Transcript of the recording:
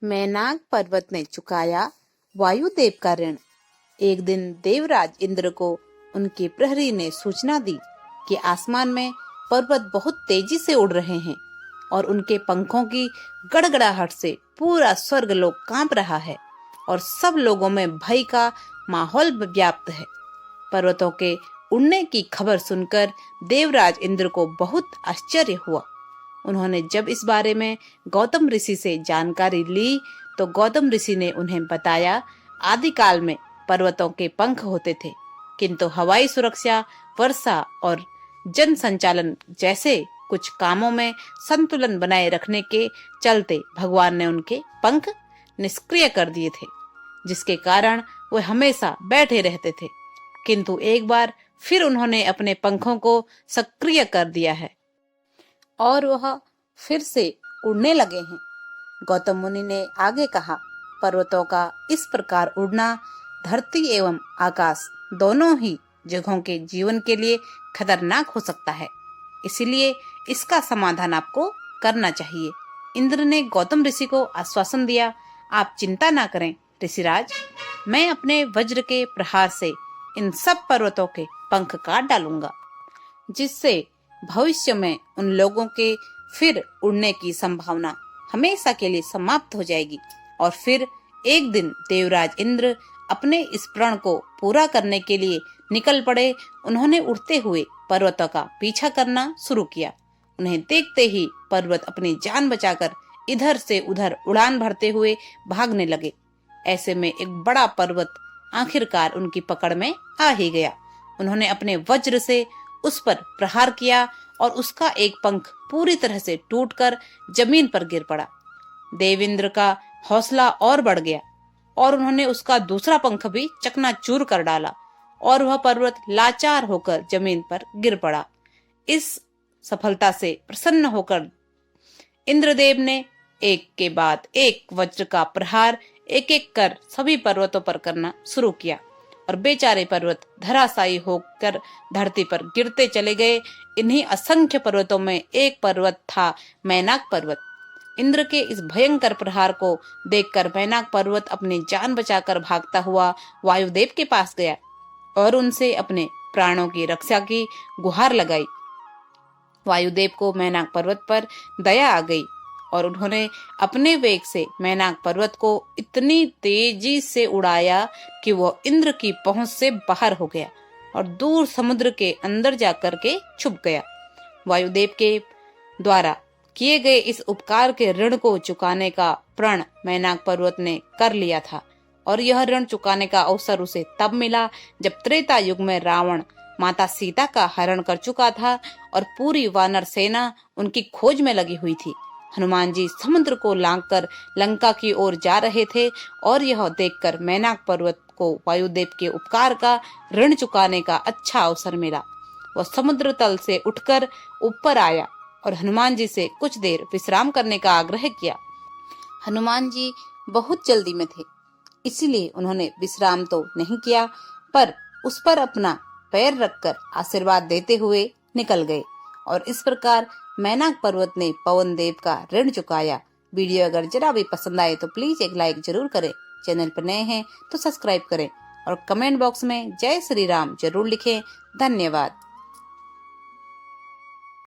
मैनाक पर्वत ने चुकाया वायुदेव का ऋण। एक दिन देवराज इंद्र को उनके प्रहरी ने सूचना दी कि आसमान में पर्वत बहुत तेजी से उड़ रहे हैं और उनके पंखों की गड़गड़ाहट से पूरा स्वर्गलोक कांप रहा है और सब लोगों में भय का माहौल व्याप्त है। पर्वतों के उड़ने की खबर सुनकर देवराज इंद्र को बहुत आश्चर्य हुआ। उन्होंने जब इस बारे में गौतम ऋषि से जानकारी ली तो गौतम ऋषि ने उन्हें बताया, आदिकाल में पर्वतों के पंख होते थे, किंतु हवाई सुरक्षा, वर्षा और जन संचालन जैसे कुछ कामों में संतुलन बनाए रखने के चलते भगवान ने उनके पंख निष्क्रिय कर दिए थे, जिसके कारण वे हमेशा बैठे रहते थे। किंतु एक बार फिर उन्होंने अपने पंखों को सक्रिय कर दिया है और वह फिर से उड़ने लगे हैं। गौतम मुनि ने आगे कहा, पर्वतों का इस प्रकार उड़ना धरती एवं आकाश दोनों ही जगहों के जीवन के लिए खतरनाक हो सकता है, इसलिए इसका समाधान आपको करना चाहिए। इंद्र ने गौतम ऋषि को आश्वासन दिया, आप चिंता ना करें ऋषिराज, मैं अपने वज्र के प्रहार से इन सब पर्वतों के पंख काट डालूंगा, जिससे भविष्य में उन लोगों के फिर उड़ने की संभावना हमेशा के लिए समाप्त हो जाएगी। और फिर एक दिन देवराज इंद्र अपने इस प्रण को पूरा करने के लिए निकल पड़े। उन्होंने उड़ते हुए पर्वतों का पीछा करना शुरू किया। उन्हें देखते ही पर्वत अपनी जान बचाकर इधर से उधर उड़ान भरते हुए भागने लगे। ऐसे में एक बड़ा पर्वत आखिरकार उनकी पकड़ में आ ही गया। उन्होंने अपने वज्र से उस पर प्रहार किया और उसका एक पंख पूरी तरह से टूटकर जमीन पर गिर पड़ा। देवेंद्र का हौसला और बढ़ गया और उन्होंने उसका दूसरा पंख भी चकनाचूर कर डाला और वह पर्वत लाचार होकर जमीन पर गिर पड़ा। इस सफलता से प्रसन्न होकर इंद्रदेव ने एक के बाद एक वज्र का प्रहार एक एक कर सभी पर्वतों पर करना शुरू किया और बेचारे पर्वत धराशायी होकर धरती पर गिरते चले गए। इन्हीं असंख्य पर्वतों में एक पर्वत था मैनाक पर्वत। इंद्र के इस भयंकर प्रहार को देखकर मैनाक पर्वत अपनी जान बचाकर भागता हुआ वायुदेव के पास गया और उनसे अपने प्राणों की रक्षा की गुहार लगाई। वायुदेव को मैनाक पर्वत पर दया आ गई और उन्होंने अपने वेग से मैनाक पर्वत को इतनी तेजी से उड़ाया कि वह इंद्र की पहुंच से बाहर हो गया और दूर समुद्र के अंदर जाकर के छुप गया। वायुदेव के द्वारा किए गए इस उपकार के ऋण को चुकाने का प्रण मैनाक पर्वत ने कर लिया था और यह ऋण चुकाने का अवसर उसे तब मिला जब त्रेता युग में रावण माता सीता का हरण कर चुका था और पूरी वानर सेना उनकी खोज में लगी हुई थी। हनुमान जी समुद्र को लांघकर लंका की ओर जा रहे थे और यह देखकर मैनाक पर्वत को वायुदेव के उपकार का ऋण चुकाने का अच्छा अवसर मिला। वह समुद्र तल से उठकर ऊपर आया और हनुमान जी से कुछ देर विश्राम करने का आग्रह किया। हनुमान जी बहुत जल्दी में थे, इसलिए उन्होंने विश्राम तो नहीं किया, पर उस पर अपना पैर रखकर आशीर्वाद देते हुए निकल गए। और इस प्रकार मैनाक पर्वत ने पवन देव का ऋण चुकाया। वीडियो अगर जरा भी पसंद आए तो प्लीज एक लाइक जरूर करें। चैनल पर नए हैं तो सब्सक्राइब करें और कमेंट बॉक्स में जय श्री राम जरूर लिखें। धन्यवाद।